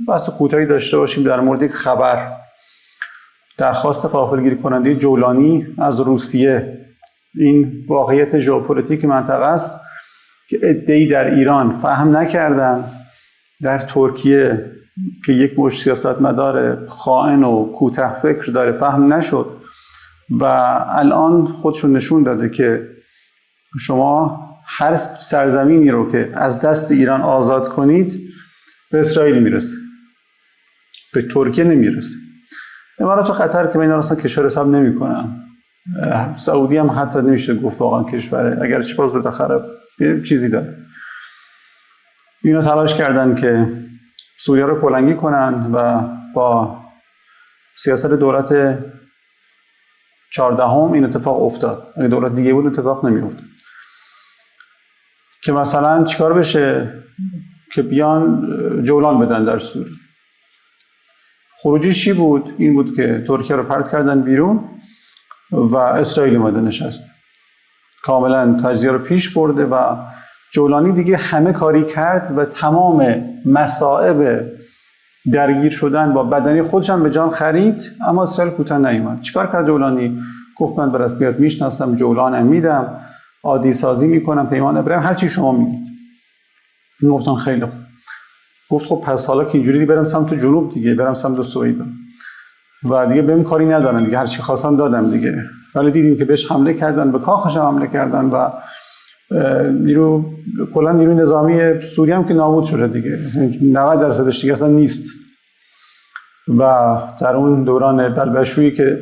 بحث کوتاهی داشته باشیم در مورد یک خبر، درخواست غافلگیری کننده جولانی از روسیه. این واقعیت ژئوپلیتیک منطقه است که عده‌ای در ایران فهم نکردن، در ترکیه که یک مشت سیاستمدار خائن و کوته فکر داره فهم نشد و الان خودشون نشون داده که شما هر سرزمینی رو که از دست ایران آزاد کنید به اسرائیل میرسه، به ترکیه نمیرسه. امارات و قطر که اینا رو اصلا کشور حساب نمی‌کنن، سعودی هم حتی نمیشه گفت واقعا کشوره، اگرچه باز بالاخره چیزی داره. اینا تلاش کردن که سوریه رو کلنگی کنن و با سیاست دولت 14 این اتفاق افتاد. اگه دولت دیگه بود اتفاق نمی‌افتاد. که مثلا چیکار بشه که بیان جولان بدن در سوریه. خروجیش چی بود؟ این بود که ترکیه رو پرت کردن بیرون و اسرائیل اومده نشسته. کاملا تجزیه رو پیش برده و جولانی دیگه همه کاری کرد و تمام مصائب درگیر شدن با بدنی خودش هم به جان خرید، اما اسرائیل کوتاه نیامد. چیکار کرد جولانی؟ گفت من به رسمیت میشناسم، جولانم میدم، عادی سازی میکنم، پیمان ابراهیم، هر چی شما میگید. گفتن خیلی خوب. گفت خب پس حالا که اینجوری برم سمت جنوب دیگه، برم سمت سوئد و دیگه بهم کاری ندارن دیگه، هر چی خواستم دادم دیگه. ولی دیدیم که بهش حمله کردن، به کاخش حمله کردن و کلا نیروی نظامی سوریه هم که نابود شده دیگه، 90% دیگه اصلا نیست. و در اون دوران بلبشویی که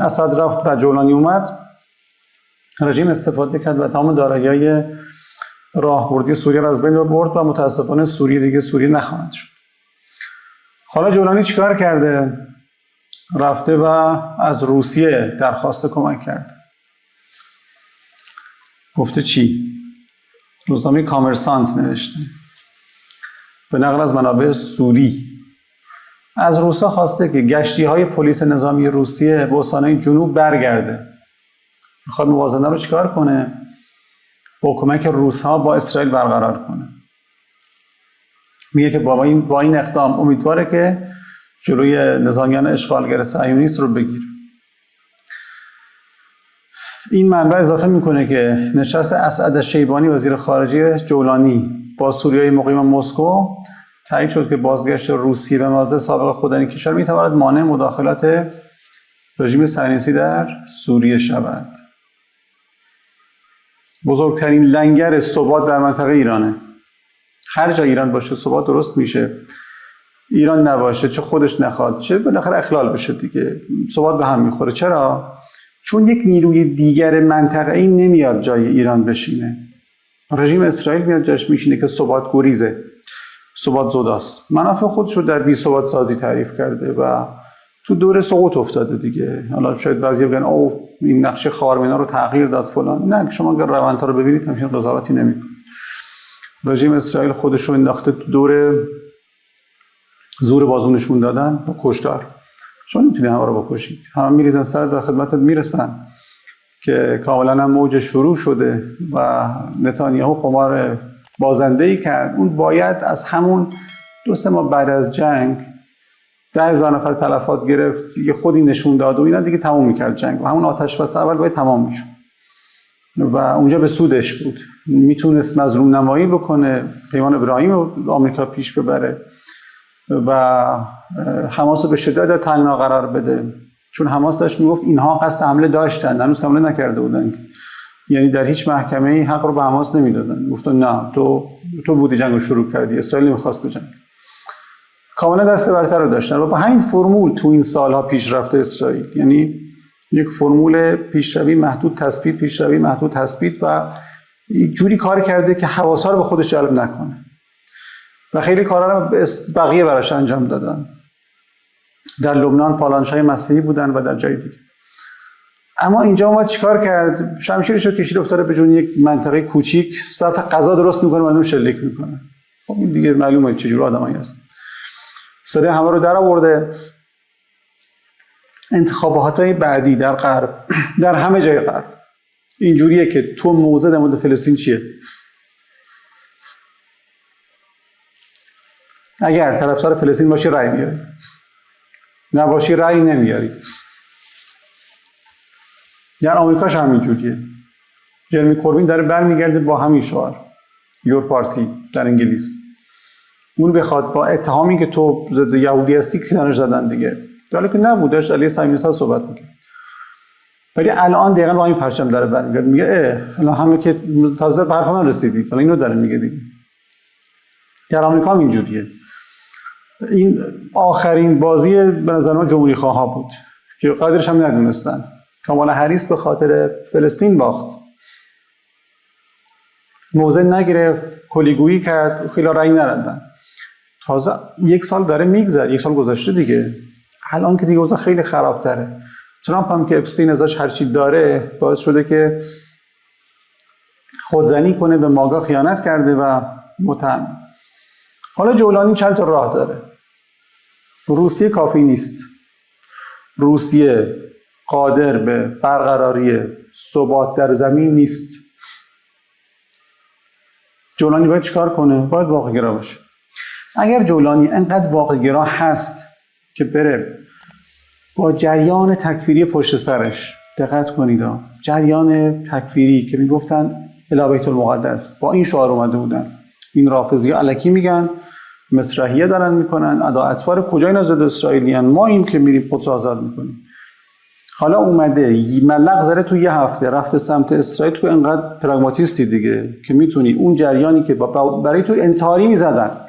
اسد رفت و جولانی اومد، رژیم استفاده کرد و تمام دارایی‌های راهبردی سوریه را از بین برد و متاسفانه سوریه دیگه سوریه نخواهد شد. حالا جولانی چیکار کرده؟ رفته و از روسیه درخواست کمک کرده. گفته چی؟ روزنامه کامرسانت نوشته به نقل از منابع سوری، از روسا خواسته که گشتی‌های پلیس نظامی روسیه به استان‌های جنوب برگرده. میخواد موازنه رو چیکار کنه؟ با کمک روس‌ها با اسرائیل برقرار کنه. میگه که با این اقدام امیدواره که جلوی نظامیان اشغالگر صهیونیست رو بگیره. این منبع اضافه میکنه که نشست اسعد شیبانی وزیر خارجه جولانی با سوریای مقیم مسکو تایید شد که بازگشت روسیه به مواضع سابق خودنی کشور میتواند مانع مداخلات رژیم صهیونیستی در سوریه شود. بزرگترین لنگر ثبات در منطقه ایرانه. هر جا ایران باشه ثبات درست میشه. ایران نباشه، چه خودش نخواد چه بالاخره اخلال بشه دیگه، ثبات به هم میخوره. چرا؟ چون یک نیروی دیگر منطقه‌ای نمیاد جای ایران بشینه. رژیم اسرائیل میاد جاش میشینه که ثبات گریزه، ثبات زداست. منافع خودش رو در بی ثبات سازی تعریف کرده و تو دور سقوط افتاده دیگه. حالا شاید بعضی بگن او این نقشه خاورمیانه رو تغییر داد فلان. نه، شما اگر روندها رو ببینید همچین قضاوتی نمی‌کنه. رژیم اسرائیل خودش رو انداخته تو دور زور بازو نشون دادن با کشتار. شما نمیتونی همه رو بکشید. همه میریزن سر در خدمتت میرسن که کاملا هم موج شروع شده و نتانیاهو قمار بازنده‌ای کرد. اون باید از همون 2-3 ماه بعد از جنگ 10,000 نفر تلفات گرفت، یه خودی نشون داد و اینا دیگه تموم میکرد جنگ و همون آتش بس اول باید تمام میشد و اونجا به سودش بود. میتونست مظلوم نمایی بکنه، پیمان ابراهیم رو آمریکا پیش ببره و حماس رو به شدت در تنگنا قرار بده، چون حماس داشت میگفت اینها قصد حمله داشتن، هنوز حمله نکرده بودن. یعنی در هیچ محکمه‌ای حق رو به حماس نمیدادن. گفتن نه، تو بودی جنگ رو شروع کردی، اسرائیل نمیخواست بجنگه. کاملا دست برتر رو داشتن و با همین فرمول تو این سالها پیش رفته اسرائیل. یعنی یک فرمول پیشروی محدود تثبیت، پیشروی محدود تثبیت و یک جوری کار کرده که حواسا رو به خودش جلب نکنه و خیلی کارا رو بقیه براش انجام دادن. در لبنان فالانشای مسیحی بودن و در جای دیگه. اما اینجا اومد چیکار کرد؟ شمشیرش رو کشید افتاده به جون یک منطقه کوچیک، صف غذا درست میکنه، مردم شلیک میکنه. خب این دیگه معلومه چه جور آدمایی هست. سره همه رو در آورده. انتخابات‌های بعدی در غرب، در همه جای غرب اینجوریه که تو موضع در مورد فلسطین چیه؟ اگر طرفدار فلسطین باشی رأی میاری، نباشی رأی نمیاری. در آمریکاش همین جوریه. جرمی کوربین داره برمیگرده با همین شعار یور پارتی در انگلیس. اون بخواد با اتهامی که تو ضد یهودی هستی کنارش زدن دیگه. حالا که نبود، داشت علیه صهیونیست‌ها صحبت می‌کرد. ولی الان دقیقاً با این پرچم داره برمیگرده میگه الان همه که تازه به حرف من رسیدید، حالا اینو داره میگه دیگه. در آمریکا هم اینجوریه. این آخرین بازی به نظر من جمهوری خواها بود که قادرش هم ندونستن. کامالا هریس به خاطر فلسطین باخت. موضع نگرفت، کلیگویی کرد، خیلی رأی ندادن. تازه یک سال داره میگذره، یک سال گذشته دیگه. الان که دیگه اوضاع خیلی خراب‌تره. ترامپ هم که اپستین ازش هرچی داره باعث شده که خودزنی کنه، به ماگا خیانت کرده و متهم. حالا جولانی چند تا راه داره. روسیه کافی نیست. روسیه قادر به برقراری ثبات در زمین نیست. جولانی باید چیکار کنه؟ باید واقع‌گرا باشه. اگر جولانی انقدر واقع‌گرا هست که بره با جریان تکفیری پشت سرش، دقت کنید جریان تکفیری که میگفتن الی بیت المقدس، با این شعار اومده بودن، این رافضی الکی میگن، مسرحیه دارن میکنن، ادا اطفال کجا اینا ضد اسرائیلیان، ما این که میریم قدس آزاد میکنیم. حالا اومده ملق زره تو یه هفته رفته سمت اسرائیل، تو انقدر پراگماتیستی دیگه که میتونی اون جریانی که برای تو انتحاری میزدن.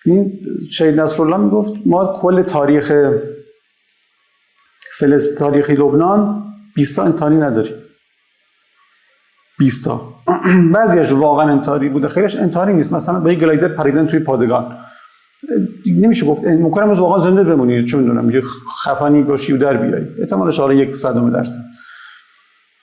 این شهید نصرالله میگفت ما کل تاریخ تاریخی لبنان 20 تا انتحاری نداریم. 20 تا. بعضیش واقعا انتحاری بوده، خیلیش انتحاری نیست. مثلا با یک گلایدر پریدن توی پادگان. نمیشه گفت ممکنه از واقعا زنده بمونی، چه میدونم یه خفنی باشی و در بیای، احتمالش حالا 1/100%.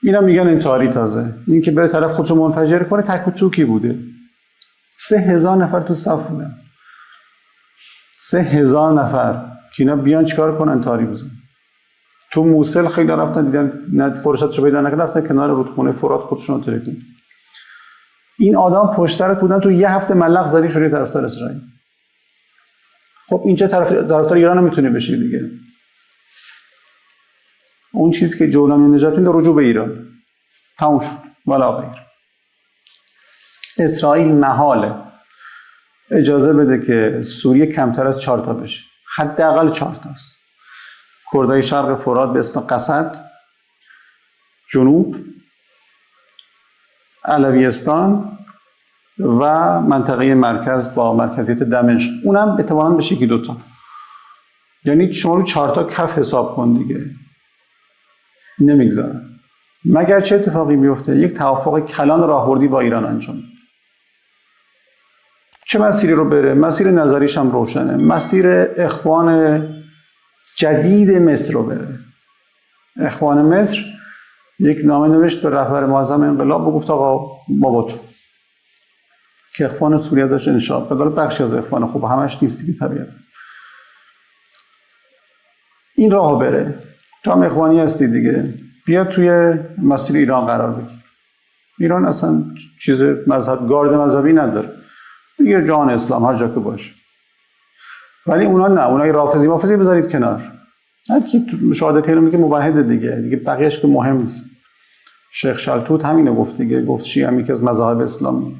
اینا میگن انتحاری. تازه این که بره طرف خودشو منفجر کنه تک و توکی بوده. 3000 نفر تو صف بودن. 3000 نفر که اینا بیان چیکار کنن؟ انتحاری بزنن. تو موصل خیلی رفتن دیدن نه فرصتشو پیدا نکردن، رفتن کنار رودخونه فرات خودشون رو ترکوندن. این آدم پشت سرت بودن، تو یه هفته ملق زدی شدی طرفدار اسرائیل. خب این چه طرفدار ایران هم میتونه بشه دیگه. اون چیزی که جولانی نجات میده رجوع به ایران. تموم شد. ولا غیر. اسرائیل محاله اجازه بده که سوریه کمتر از 4 تا بشه. حداقل 4 تاست. کردای شرق فرات به اسم قسد، جنوب، علویستان و منطقه مرکز با مرکزیت دمشق، اونم احتمالاً بشه 1-2 تا. یعنی شما رو 4 تا کف حساب کن دیگه. نمیگذارن. مگر چه اتفاقی بیفته؟ یک توافق کلان راهبردی با ایران انجام بده. چه مسیری رو بره؟ مسیر نظریش هم روشنه. مسیر اخوان جدید مصر رو بره. اخوان مصر یک نامه نوشت به رهبر معظم انقلاب و گفت آقا ما با تو، که اخوان سوریه ازش انشاء بده. بخشی از اخوان، خوب همش نیست دیگه طبیعت. این راهو بره. تو هم اخوانی هستی دیگه، بیا توی مسیر ایران قرار بگیر. ایران اصلا چیز مذهب گارد مذهبی نداره دیگه، جان اسلام هر جا که باشه. ولی اونا نه، اونای رافضی مافضی بذارید کنار. هر کی شهادت رو میگه موحد دیگه بقیه‌اش که مهم نیست. شیخ شلتوت همینو گفت دیگه، گفت شیعه هم یکی از مذاهب اسلامی.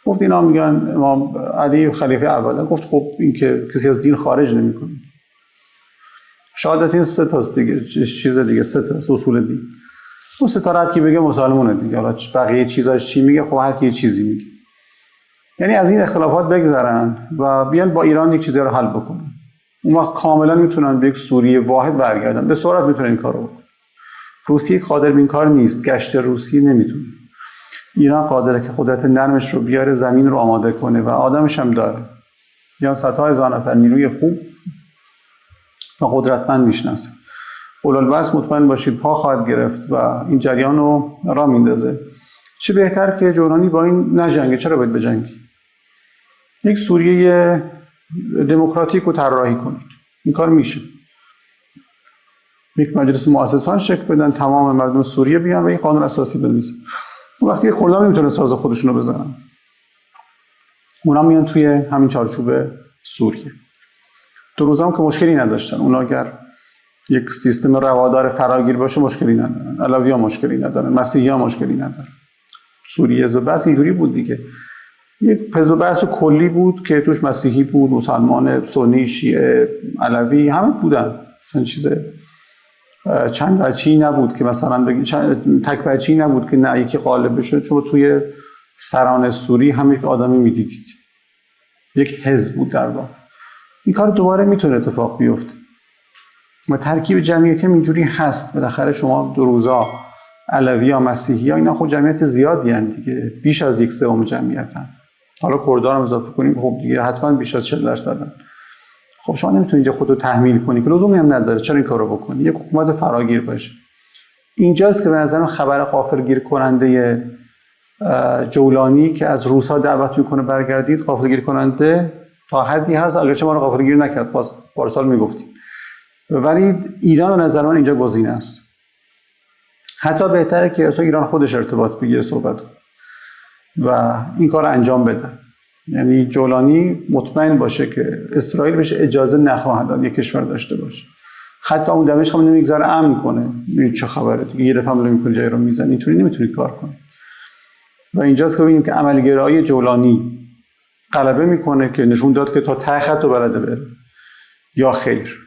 گفت اینا میگن امام علی خلیفه اوله. گفت خب این که کسی از دین خارج نمیکنه. شهادت این 3 تاست دیگه، چیز دیگه 3 تا اصول دین. اون 3 تا هر کی بگه مسلمونه دیگه. حالا بقیه چیزاش چی میگه؟ خب هر کی چیزی میگه. یعنی از این اختلافات بگذرن و بیان با ایران یک چیزی رو حل بکنن. اون وقت کاملا میتونن به یک سوریه واحد برگردن. به سرعت میتونن این کارو بکنن. روسیه قادر به این کار نیست. گشت روسیه نمیتونه. ایران قادره که قدرت نرمش رو بیاره، زمین رو آماده کنه و آدمش هم داره. یا صدها هزار نفر نیروی خوب و قدرتمند میشناسه. اولوالبأس مطمئن باشید پا خواهد گرفت و این جریان رو راه میندازه. چه بهتر که جولانی با این نجنگه. چرا باید بجنگی؟ یک سوریه دموکراتیک رو طراحی کنید. این کار میشه. یک مجلس مؤسسان شکل بدن، تمام مردم سوریه بیان و یک قانون اساسی بنویسن. وقتی کردها نمیتونه ساز خودشونو بزنن، اونا میان توی همین چارچوب سوریه. دروز هم که مشکلی نداشتن، اونا اگر یک سیستم روادار فراگیر باشه مشکلی ندارن، علوی‌ها مشکلی ندارن، مسیحی‌ها مشکلی ندارن. سوریه حزب بعث اینجوری بود دیگه، یک حزب بعث کلی بود که توش مسیحی بود، مسلمان، سنی، شیعه، علوی، همه بودن. مثلا چیز چند وجهی نبود که مثلا بگی تک وجهی نبود که نه یکی غالب بشه، چون توی سران سوری هم یک آدمی می‌دیدید، یک حزب بود در واقع. این کار دوباره میتونه اتفاق بیفته و ترکیب جمعیت هم اینجوری هست. بالاخره شما دروزا، علوی‌ها، مسیحی‌ها، اینا خب جمعیت زیادی هستند دیگه، بیش از 1/3 جمعیتن. حالا کردها رو اضافه کنیم خب دیگه حتما بیش از 40%. خب شما نمیتونید اینجا خودتو تحمیل کنی که لزومی هم نداره. چرا این کارو بکنی؟ یک حکومت فراگیر باشه. اینجاست که به نظرم خبر غافلگیر کننده جولانی که از روس‌ها دعوت میکنه برگردید، غافلگیر کننده تا حدی هست، اگرچه ما رو غافلگیر نکرد، پارسال میگفتیم، ولی ایران به نظر من اینجا گزینه است. حتی بهتره که اصلا ایران خودش ارتباط بگیره، صحبت و این کار انجام بده. یعنی جولانی مطمئن باشه که اسرائیل بهش اجازه نخواهد داد یک کشور داشته باشه. حتی اون دمشق هم نمیگذاره امن کنه. این چه خبره دیگه، یه دفعه حمله میکنه جای رو میزنه، اینطوری نمیتونید کار کنید. و اینجاست که ببینیم که عملگرایی جولانی غلبه میکنه که نشون داد که تا ته خط رو بلده بره یا خیر.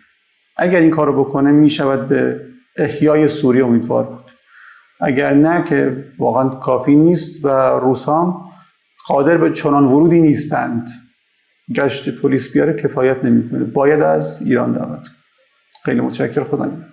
اگر این کارو بکنه میشود به احیای سوریه امیدوار بود. اگر نه که واقعا کافی نیست و روس‌ها قادر به چنان ورودی نیستند. گشت پلیس بیاره کفایت نمیکنه، باید از ایران دعوت کنه. خیلی متشکرم، خدا نگهدار.